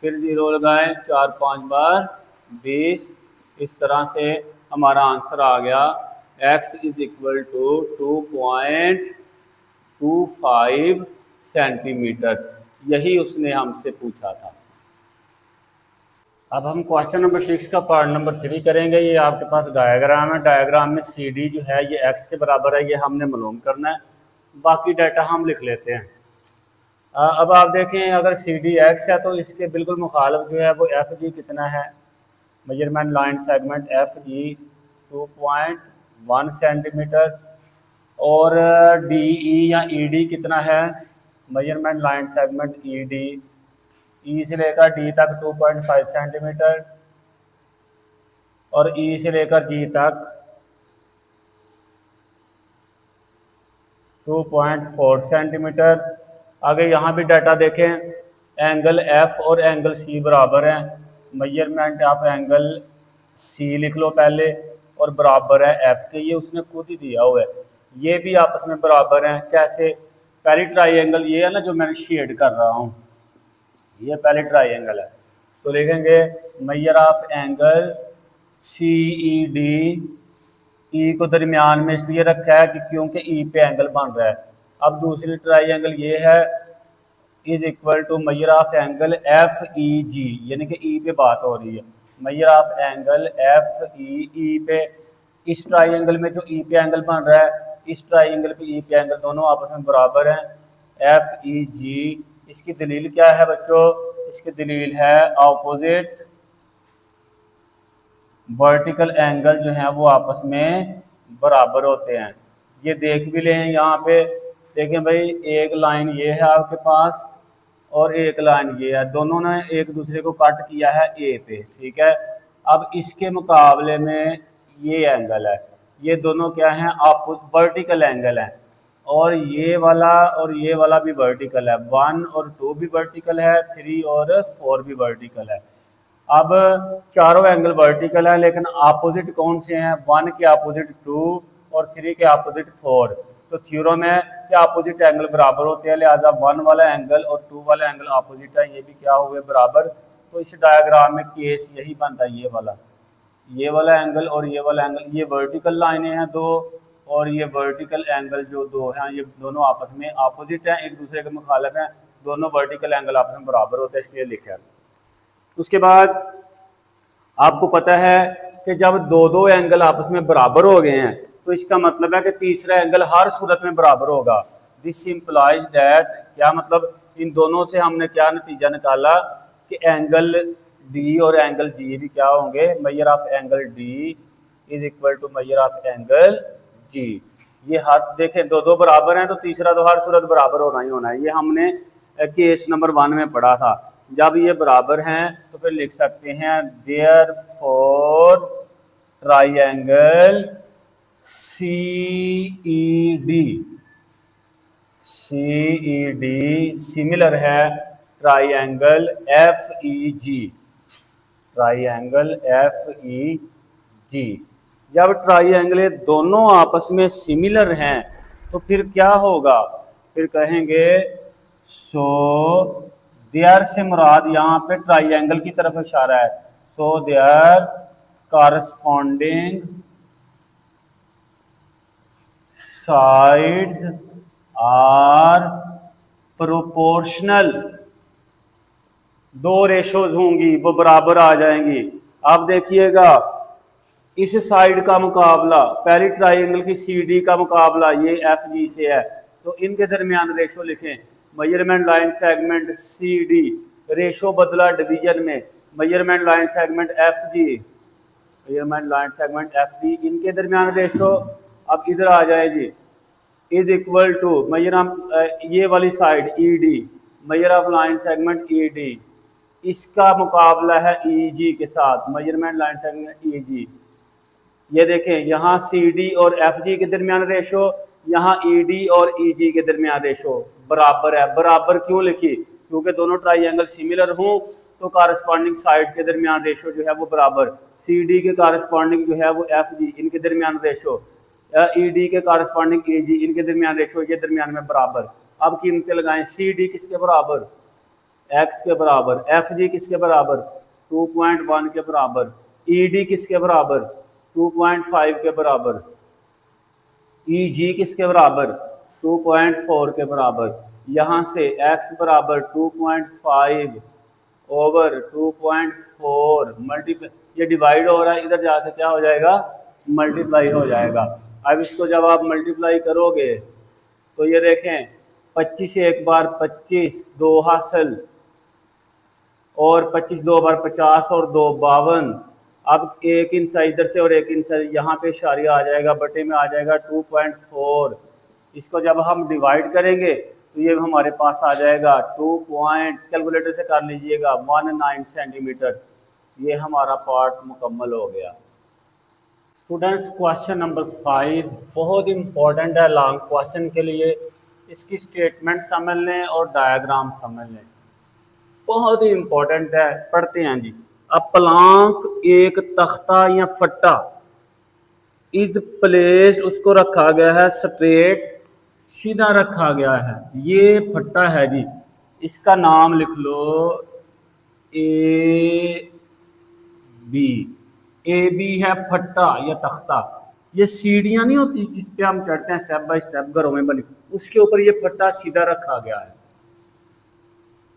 फिर 0 लगाएं, 4 5 बार 20। इस तरह से हमारा आंसर आ गया x is equal to 2.25 centimetre. यही उसने हमसे पूछा था। अब हम क्वेश्चन नंबर 6 का पार्ट नंबर 3 करेंगे। ये आपके पास डायग्राम है। डायग्राम में सी डी जो है ये एक्स के बराबर है, ये हमने मालूम करना है। बाकी डाटा हम लिख लेते हैं। अब आप देखें, अगर सी डी एक्स है तो इसके बिल्कुल मुखालिफ जो है वो एफ जी कितना है। मेजरमेंट लाइन सेगमेंट एफ जी 2.1 सेंटीमीटर और डी ई या ई डी कितना है। Measurement line segment E D ई से लेकर डी तक 2.5 सेंटीमीटर और ई से लेकर जी तक 2.4 सेंटीमीटर। आगे यहाँ भी डाटा देखें, एंगल एफ और एंगल सी बराबर हैं। मेजरमेंट ऑफ एंगल सी लिख लो पहले और बराबर है एफ के, ये उसने खुद ही दिया हुआ है। ये भी आपस में बराबर हैं। कैसे? पहली ट्राइंगल ये है ना जो मैं शेड कर रहा हूँ, ये पहले ट्राइंगल है। तो लिखेंगे measure of angle C E D, E को दरमियान में इसलिए रखा है कि क्योंकि ई पे एंगल बन रहा है। अब दूसरी ट्राइंगल ये है, is equal to measure of angle F E G, यानी कि ई पे बात हो रही है। Measure of angle F E पे, इस ट्राइंगल में जो ई पे एंगल बन रहा है, इस ट्राइंगल पे ई पे एंगल दोनों आपस में बराबर हैं। एफ ई जी, इसकी दलील क्या है बच्चों? इसकी दलील है ऑपोजिट वर्टिकल एंगल जो है वो आपस में बराबर होते हैं। ये देख भी लें, यहाँ पे देखें भाई, एक लाइन ये है आपके पास और एक लाइन ये है, दोनों ने एक दूसरे को कट किया है ए पे, ठीक है। अब इसके मुकाबले में ये एंगल है, ये दोनों क्या हैं? वर्टिकल एंगल हैं। और ये वाला भी वर्टिकल है। 1 और 2 भी वर्टिकल है, 3 और 4 भी वर्टिकल है। अब चारों एंगल वर्टिकल है, लेकिन अपोजिट कौन से हैं? 1 के अपोजिट 2 और 3 के अपोजिट 4। तो थ्योरम है कि अपोजिट एंगल बराबर होते हैं, लिहाजा 1 वाला एंगल और 2 वाला एंगल अपोजिट है, ये भी क्या हुए? बराबर। तो इस डायग्राम में केस यही बनता है, ये वाला एंगल और ये वाला एंगल, ये वर्टिकल लाइनें हैं दो और ये वर्टिकल एंगल जो दो हैं ये दोनों आपस में अपोजिट हैं, एक दूसरे के मुखालिफ हैं। दोनों वर्टिकल एंगल आपस में बराबर होते हैं, इसलिए लिखा है। उसके बाद आपको पता है कि जब दो एंगल आपस में बराबर हो गए हैं तो इसका मतलब है कि तीसरा एंगल हर सूरत में बराबर होगा। दिस इम्प्लाइज दैट, क्या मतलब? इन दोनों से हमने क्या नतीजा निकाला कि एंगल डी और एंगल जी भी क्या होंगे? Measure of angle D is equal to measure of angle G. ये हर देखें दो बराबर हैं तो तीसरा तो हर सूरत बराबर होना ही होना है। ये हमने केस नंबर 1 में पढ़ा था। जब ये बराबर हैं तो फिर लिख सकते हैं therefore triangle C E D similar है triangle F E G. Triangle F E G, जब ट्राइंगल दोनों आपस में सिमिलर हैं तो फिर क्या होगा? फिर कहेंगे सो देयर से मुराद यहाँ पे ट्राइंगल की तरफ इशारा है। So their corresponding sides are proportional. दो रेशोज होंगी वो बराबर आ जाएंगी। आप देखिएगा इस साइड का मुकाबला, पहली ट्राइंगल की सी डी का मुकाबला ये एफ जी से है, तो इनके दरमियान रेशो लिखें। Measurement line segment C D, ratio बदला डिवीजन में measurement line segment F G, measurement line segment F G, इनके दरमियान रेशो अब इधर आ जाए जी, इज इक्वल टू मेजर ये वाली side E D, measure of line segment E D, इसका मुकाबला है ई जी के साथ, measurement line segment E G. ये देखें यहाँ सी डी और एफ जी के दरमियान रेशो, यहाँ ई डी और ई जी के दरमियान रेशो बराबर है। बराबर क्यों लिखी? क्योंकि दोनों ट्राइंगल सिमिलर हों तो कॉरस्पॉन्डिंग साइड्स के दरमियान रेशो जो है वो बराबर। सी डी के कॉरस्पॉन्डिंग जो है वो एफ जी, इनके दरमियान रेशो, ई डी के कॉरस्पॉन्डिंग ई जी, इनके दरमियान रेशो ये दरमियान में बराबर। अब कीमतें लगाएं। सी डी किसके बराबर? एक्स के बराबर। एफ जी किसके बराबर? 2.1 के बराबर। ई डी किसके बराबर? 2.5 के बराबर। ई जी किसके बराबर? 2.4 के बराबर। यहाँ से x बराबर 2.5 ओवर 2.4 मल्टीप्लाई, ये डिवाइड हो रहा है, इधर जाके क्या हो जाएगा, मल्टीप्लाई हो जाएगा। अब इसको जब आप मल्टीप्लाई करोगे तो ये देखें 25 एक बार 25 दो हासिल, और 25 दो बार 50 और 2 52। अब एक इंच इधर से और एक इंच यहाँ पे इशारिया आ जाएगा, बटे में आ जाएगा 2.4। इसको जब हम डिवाइड करेंगे तो ये हमारे पास आ जाएगा 2 पॉइंट, कैलकुलेटर से कर लीजिएगा 19 सेंटीमीटर। ये हमारा पार्ट मुकम्मल हो गया। स्टूडेंट्स क्वेश्चन नंबर 5 बहुत इंपॉर्टेंट है लॉन्ग क्वेश्चन के लिए। इसकी स्टेटमेंट समझ लें और डायग्राम समझ लें, बहुत ही इंपॉर्टेंट है। पढ़ते हैं जी। अ प्लांक, एक तख्ता या फट्टा, इज प्लेस्ड, उसको रखा गया है, स्ट्रेट, सीधा रखा गया है। ये फट्टा है जी, इसका नाम लिख लो ए बी। ए बी है फट्टा या तख्ता। ये सीढ़ियां नहीं होती जिस पे हम चढ़ते हैं स्टेप बाय स्टेप घरों में बनी, उसके ऊपर ये फट्टा सीधा रखा गया है।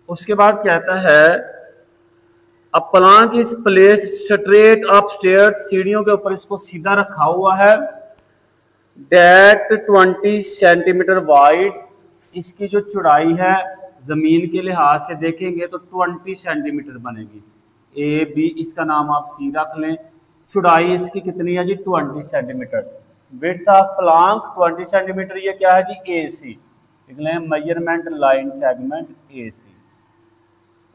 उसके बाद कहता है a plank is placed straight up stairs, सीढ़ियों के ऊपर इसको सीधा रखा हुआ है। डेट 20 सेंटीमीटर वाइड, इसकी जो चौड़ाई है जमीन के लिहाज से देखेंगे तो 20 सेंटीमीटर बनेगी। ए बी, इसका नाम आप सी रख लें। चौड़ाई इसकी कितनी है जी, 20 centimetre. Width of Planck 20 centimetre. ये क्या है जी, ए सी लिख लें, मेजरमेंट लाइन सेगमेंट ए सी।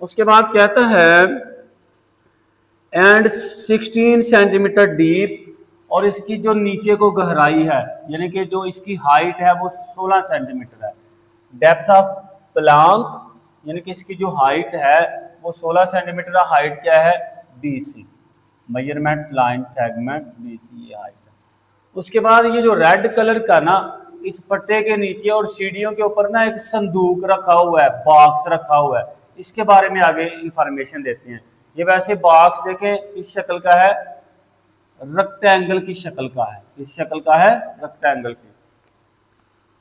उसके बाद कहता है एंड 16 सेंटीमीटर डीप, और इसकी जो नीचे को गहराई है यानी कि जो इसकी हाइट है वो 16 सेंटीमीटर है। डेप्थ ऑफ प्लांक यानी कि इसकी जो हाइट है वो 16 सेंटीमीटर है। हाइट क्या है, B C, measurement line segment B C, ये हाइट है। उसके बाद ये जो रेड कलर का ना, इस पट्टे के नीचे और सीढ़ियों के ऊपर ना एक संदूक रखा हुआ है, बॉक्स रखा हुआ है। इसके बारे में आगे इंफॉर्मेशन देते हैं। ये वैसे बॉक्स देखें इस शक्ल का है, रेक्टेंगल की शक्ल का है, इस शक्ल का है, रेक्टेंगल की।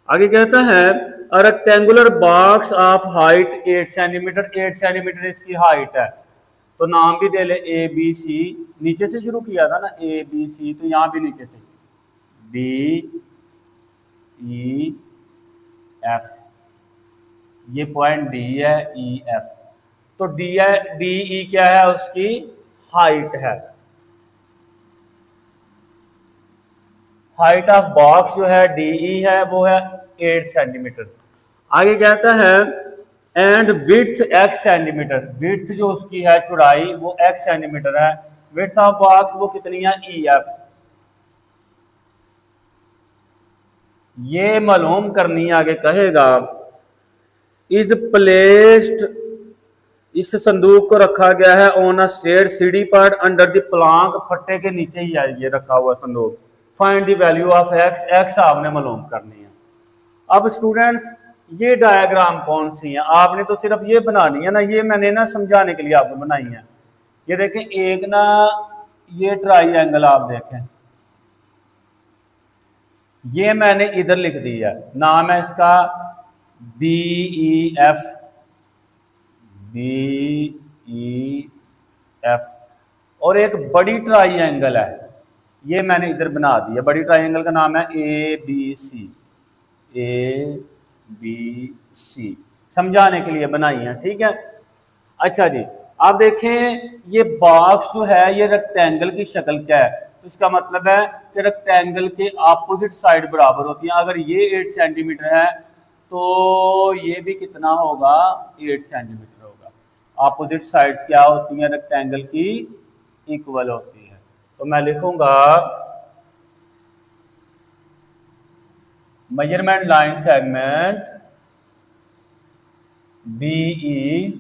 आगे कहता है a rectangular box of height 8 centimetre. 8 centimetre इसकी हाइट है, तो नाम भी दे ले ए बी सी। नीचे से शुरू किया था ना, ए बी सी, तो यहाँ भी नीचे से डी ई एफ, ये पॉइंट डी है, ई एफ। तो डी है, डी ई क्या है, उसकी हाइट है। हाइट ऑफ बॉक्स जो है डी ई है वो है 8 सेंटीमीटर। आगे कहता है and width x centimetre. Width जो उसकी है चौड़ाई वो x सेंटीमीटर है। विड्थ ऑफ बॉक्स वो कितनी है, ई एफ। ये मालूम करनी आगे कहेगा इज प्लेस्ड, इस संदूक को रखा गया है ऑन अ स्टेयर, सीढ़ी पर, अंडर द प्लांक, फट्टे के नीचे ही है ये रखा हुआ संदूक। Find the value of x, x आपने मालूम करनी है। अब स्टूडेंट्स ये डायग्राम कौन सी है, आपने तो सिर्फ ये बनानी है ना, ये मैंने ना समझाने के लिए आपको बनाई है। ये देखें एक ना, ये ट्राइंगल आप देखें, ये मैंने इधर लिख दिया, नाम है इसका B E F, B E F. और एक बड़ी ट्राइंगल है, ये मैंने इधर बना दिया। बड़ी ट्राइंगल का नाम है ए बी सी, ए बी सी, समझाने के लिए बनाई है, ठीक है। अच्छा जी, आप देखें ये बॉक्स जो है ये रेक्टेंगल की शक्ल क्या है, तो इसका मतलब है कि रेक्टेंगल के अपोजिट साइड बराबर होती है। अगर ये 8 सेंटीमीटर है तो ये भी कितना होगा, 8 सेंटीमीटर होगा। अपोजिट साइड्स क्या होती हैं, रेक्टेंगल की इक्वल होती है। तो मैं लिखूंगा measurement line segment BE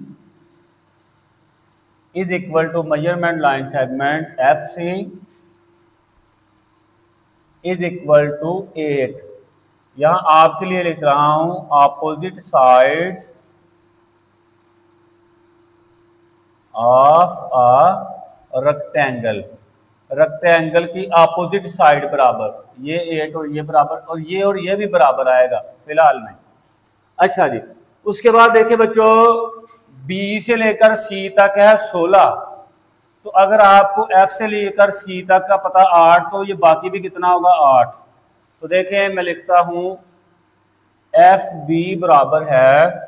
is equal to measurement line segment FC is equal to 8। यहाँ आपके लिए लिख रहा हूं opposite sides of a rectangle, rectangle की अपोजिट साइड बराबर, ये 8 और ये बराबर, और ये भी बराबर आएगा फिलहाल में। अच्छा जी, उसके बाद देखिए बच्चों बी से लेकर सी तक है 16, तो अगर आपको एफ से लेकर सी तक का पता 8, तो ये बाकी भी कितना होगा 8। तो देखें मैं लिखता हूं एफ बी बराबर है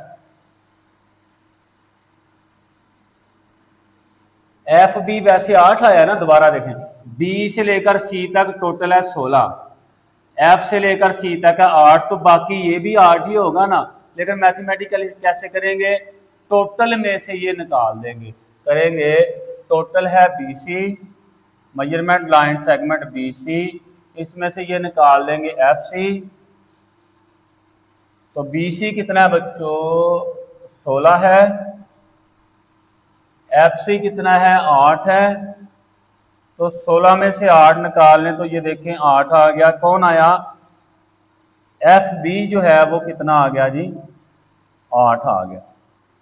एफ बी, वैसे 8 आया ना, दोबारा देखें, बी से लेकर सी तक टोटल है 16, एफ से लेकर सी तक है 8, तो बाकी ये भी 8 ही होगा ना। लेकिन मैथमेटिकली कैसे करेंगे, टोटल में से ये निकाल देंगे, करेंगे टोटल है B C, measurement line segment B C, इसमें से ये निकाल देंगे एफ सी। तो बी सी कितना है बच्चों 16 है, एफ सी कितना है 8 है, तो 16 में से 8 निकाल लें तो ये देखें 8 आ गया। कौन आया, एफ बी जो है वो कितना आ गया जी 8 आ गया,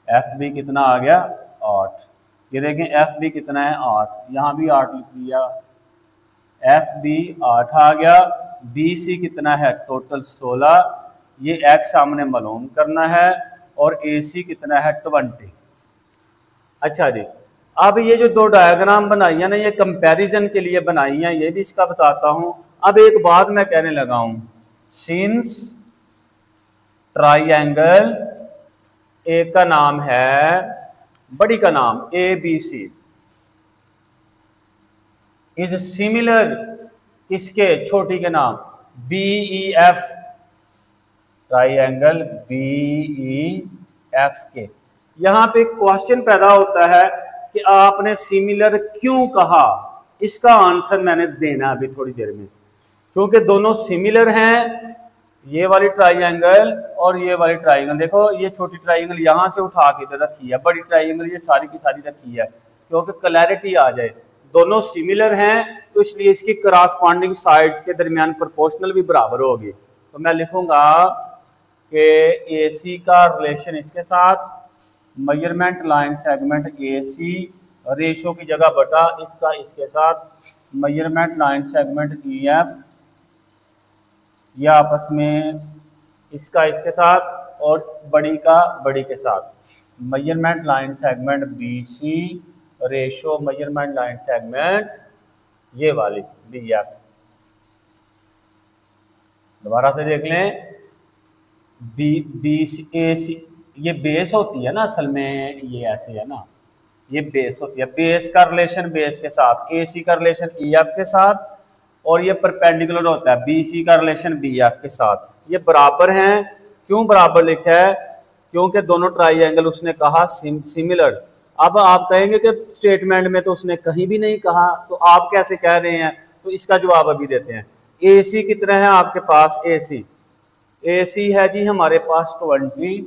एफ बी कितना आ गया 8। ये देखें एफ बी कितना है 8, यहाँ भी 8 लिख दिया, एफ बी 8 आ गया। बी सी कितना है टोटल 16, ये एक्स सामने मालूम करना है, और ए सी कितना है 20। अच्छा जी, अब ये जो दो डायग्राम बनाई है ना, ये कंपैरिजन के लिए बनाई है, ये भी इसका बताता हूं। अब एक बात मैं कहने लगा हूं, सिंस ट्राइएंगल, एक का नाम है, बड़ी का नाम A B C, is similar इसके छोटी के नाम B E F, triangle B E F के। यहां पे क्वेश्चन पैदा होता है कि आपने सिमिलर क्यों कहा, इसका आंसर मैंने देना अभी थोड़ी देर में। क्योंकि दोनों सिमिलर हैं, ये वाली ट्राइएंगल और ये वाली ट्राइएंगल, देखो ये छोटी ट्राइएंगल यहां से उठा के इधर रखी है, बड़ी ट्राइएंगल ये सारी की सारी रखी है, क्योंकि क्लैरिटी आ जाए। दोनों सिमिलर हैं तो इसलिए इसकी करस्पॉन्डिंग साइड्स के दरमियान प्रोपोर्शनल भी बराबर होगी। तो मैं लिखूंगा कि ए सी का रिलेशन इसके साथ, measurement line segment A C ratio की जगह बटा इसका इसके साथ, measurement line segment E F या आपस में इसका इसके साथ, और बड़ी का बड़ी के साथ, measurement line segment B C ratio measurement line segment ये वाली बी एफ। दोबारा से देख लें, बी बी ए सी, ये बेस होती है ना असल में, ये ऐसे है ना, ये बेस होती है, बेस का रिलेशन बेस के साथ, ए सी का रिलेशन ई एफ के साथ, और ये परपेंडिकुलर होता है बी सी का रिलेशन बी एफ के साथ। ये बराबर हैं, क्यों बराबर लिखा है, क्योंकि दोनों ट्राइएंगल उसने कहा सिमिलर। अब आप कहेंगे कि स्टेटमेंट में तो उसने कहीं भी नहीं कहा, तो आप कैसे कह रहे हैं, तो इसका जवाब अभी देते हैं। ए सी कितना है आपके पास, ए सी है जी हमारे पास 20,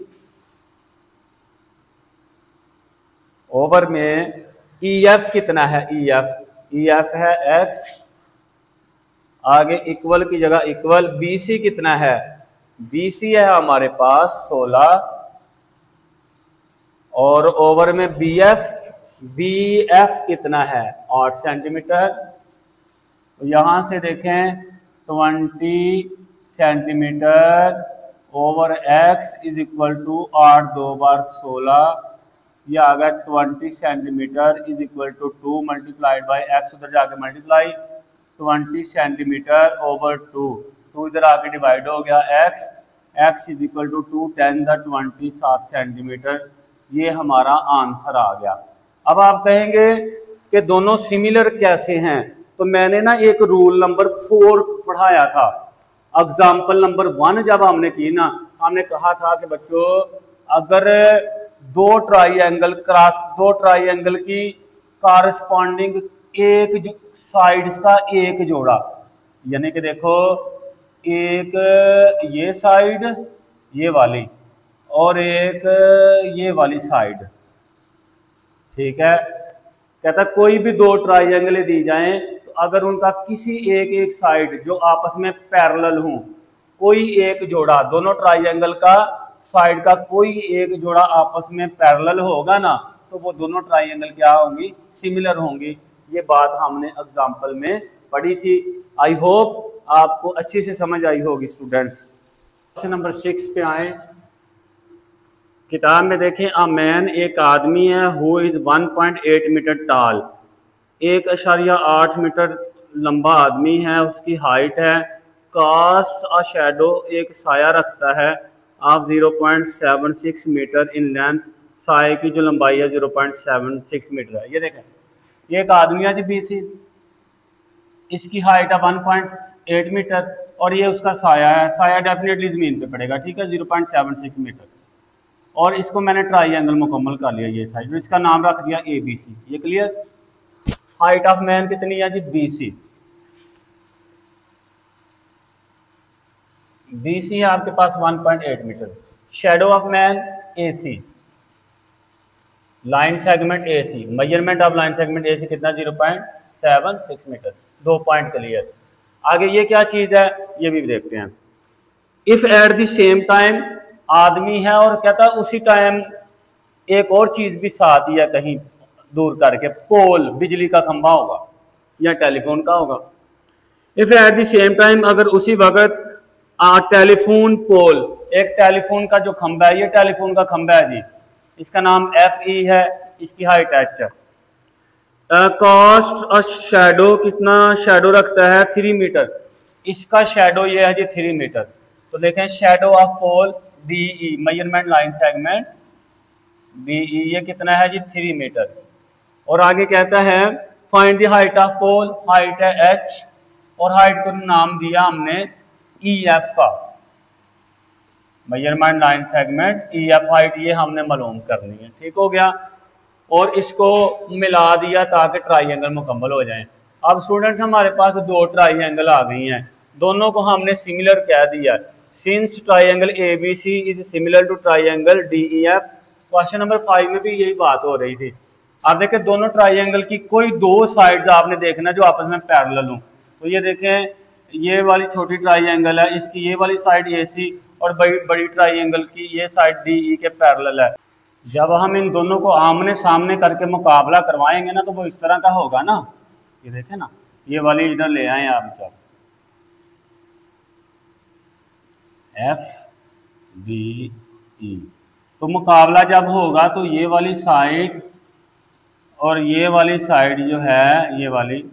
ओवर में ई एफ कितना है, ई एफ है एक्स, आगे इक्वल की जगह इक्वल, बी सी कितना है, बी सी है हमारे पास 16, और ओवर में बी एफ कितना है 8 सेंटीमीटर। यहां से देखें 20 centimetre over x is equal to 8 2 बार 16, ये आ गया 20 centimetre is equal to 2 multiplied by x, उधर जाके मल्टीप्लाई 20 सेंटीमीटर ओवर 2 इधर आके डिवाइड हो गया एक्स इज इक्वल टू 2 10 द 20 7 सेंटीमीटर। ये हमारा आंसर आ गया। अब आप कहेंगे कि दोनों सिमिलर कैसे हैं, तो मैंने ना एक रूल नंबर 4 पढ़ाया था, एग्जाम्पल नंबर 1 जब हमने की ना, हमने कहा था कि बच्चों अगर दो ट्राइएंगल की कारस्पॉन्डिंग एक साइड्स का एक जोड़ा, यानी कि देखो एक ये साइड ये वाली और एक ये वाली साइड, ठीक है। कहता कोई भी दो ट्राइएंगल दी जाएं तो अगर उनका किसी एक साइड जो आपस में पैरेलल हों, कोई एक जोड़ा दोनों ट्राइएंगल का साइड का कोई एक जोड़ा आपस में पैरेलल होगा ना, तो वो दोनों ट्राइएंगल क्या होंगी, सिमिलर होंगी। ये बात हमने एग्जाम्पल में पढ़ी थी। आई होप आपको अच्छी से समझ आई होगी स्टूडेंट्स। क्वेश्चन नंबर 6 पे आए किताब में देखें, अ मैन एक आदमी है, हु इज़ 1.8 मीटर टाल, 1.8 मीटर लंबा आदमी है, उसकी हाइट है। कास्ट अ शैडो एक साया रखता है, आप 0.76 मीटर इन लेंथ, साए की जो लंबाई है 0.76 मीटर है। ये देखें, ये एक आदमी है जी बीसी, इसकी हाइट है 1.8 मीटर और ये उसका साया है, साया डेफिनेटली ज़मीन पे पड़ेगा, ठीक है, 0.76 मीटर। और इसको मैंने ट्राइंगल मुकम्मल कर लिया ये साइड, इसका नाम रख दिया ए बी सी। ये क्लियर। हाइट ऑफ मैन कितनी है G B C, B C है आपके पास 1.8 metre. Shadow of man A C, line segment A C, measurement of line segment A C कितना 0.76 मीटर। 2 point clear. आगे ये क्या चीज़ है ये भी देखते हैं। If at the same time, आदमी है और कहता है उसी टाइम एक और चीज़ भी साथ ही है कहीं दूर करके, पोल, बिजली का खंभा होगा या टेलीफोन का होगा। If at the same time, अगर उसी वक्त टेलीफोन पोल, एक टेलीफोन का जो खंभा है, ये टेलीफोन का खंभा है जी, इसका नाम एफ ई है, इसकी हाइट एच है। कॉस्ट अ शैडो, कितना शैडो रखता है 3 मीटर, इसका शैडो ये है जी 3 मीटर। तो देखें shadow of pole B E, measurement line segment B E, ये कितना है जी 3 मीटर। और आगे कहता है find the height of pole, height है एच और हाइट को नाम दिया हमने ई एफ का, measurement line segment E F height, ये हमने मालूम करनी है, ठीक हो गया। और इसको मिला दिया ताकि ट्राइंगल मुकम्मल हो जाए। अब स्टूडेंट्स हमारे पास 2 ट्राइंगल आ गई हैं, दोनों को हमने सिमिलर कह दिया। Since triangle A B C is similar to triangle D E F, question number 5 में भी यही बात हो रही थी। आप देखें दोनों ट्राइंगल की कोई 2 साइड्स आपने देखना जो आपस में पैरेलल हो। तो ये देखें, ये वाली छोटी ट्राइंगल है, इसकी ये वाली साइड ए सी और बड़ी ट्राइंगल की ये साइड डी ई के पैरेलल है। जब हम इन दोनों को आमने सामने करके मुकाबला करवाएंगे ना तो वो इस तरह का होगा ना। ये देखें ना, ये वाली इधर ले आए आप, जब एफ बी ई, तो मुकाबला जब होगा तो ये वाली साइड और ये वाली साइड जो है ये वाली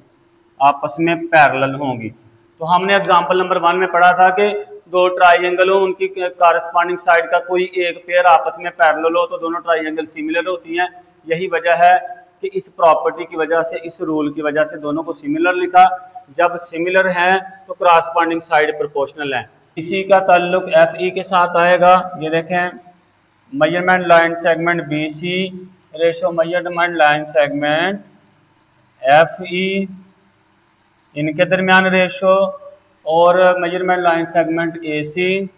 आपस में पैरेलल होंगी। तो हमने एग्जांपल नंबर 1 में पढ़ा था कि 2 ट्राइंगल हो, उनकी कारस्पॉन्डिंग साइड का कोई एक पेयर आपस में पैरेलल हो तो दोनों ट्राइंगल सिमिलर होती हैं। यही वजह है कि इस प्रॉपर्टी की वजह से, इस रूल की वजह से दोनों को सिमिलर लिखा। जब सिमिलर हैं तो कारस्पॉन्डिंग साइड प्रोपोर्शनल है। इसी का ताल्लुक एफ ई के साथ आएगा। ये देखें, measurement line segment B C ratio measurement line segment F E, इनके दरमियान रेशो, और measurement line segment A C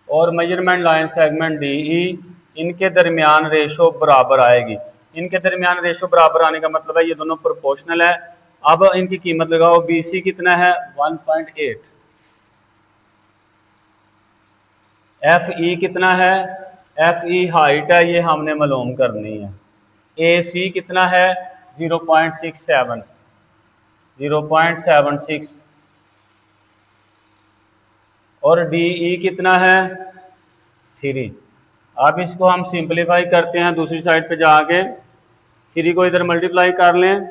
और measurement line segment D E, इनके दरमियान रेशो बराबर आएगी। इनके दरमियान रेशो बराबर आने का मतलब है ये दोनों प्रोपोर्शनल है। अब इनकी कीमत लगाओ, बी सी कितना है 1.8, एफ ई कितना है, एफ ई हाइट है, ये हमने मालूम करनी है। ए सी कितना है 0.67, 0.76, और डी ई कितना है 3। अब इसको हम सिंपलीफाई करते हैं, दूसरी साइड पे जाके 3 को इधर मल्टीप्लाई कर लें,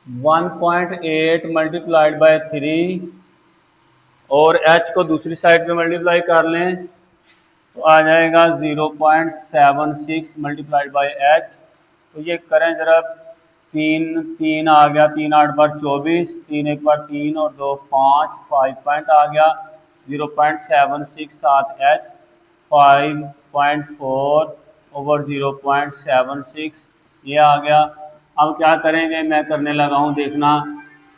1.8 मल्टीप्लाइड बाय 3 और h को दूसरी साइड पे मल्टीप्लाई कर लें तो आ जाएगा 0.76 मल्टीप्लाइड बाय h। तो ये करें ज़रा, 3 आ गया, 3 8 बार 24, 3 1 बार 3 और 2 5 पॉइंट आ गया, 0.76 h, 5.4 ओवर 0.76 ये आ गया। अब क्या करेंगे, मैं करने लगा हूँ देखना,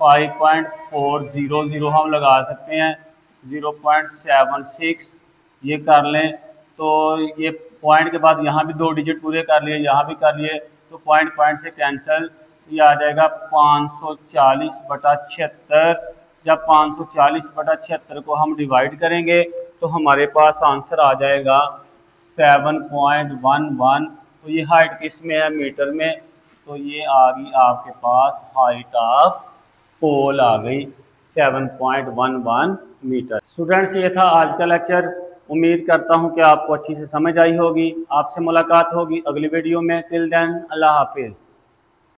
5.400 हम लगा सकते हैं, 0.76 ये कर लें तो ये पॉइंट के बाद यहाँ भी 2 डिजिट पूरे कर लिए, यहाँ भी कर लिए, तो पॉइंट से कैंसिल, ये आ जाएगा 540/76। जब 540/76 को हम डिवाइड करेंगे तो हमारे पास आंसर आ जाएगा 7.11। तो ये हाइट किस में है, मीटर में, तो ये आ गई आपके पास हाइट ऑफ पोल आ गई 7.11 मीटर। स्टूडेंट्स, ये था आज का लेक्चर। उम्मीद करता हूँ कि आपको अच्छी से समझ आई होगी। आपसे मुलाकात होगी अगली वीडियो में। टिल देन, अल्लाह हाफिज़।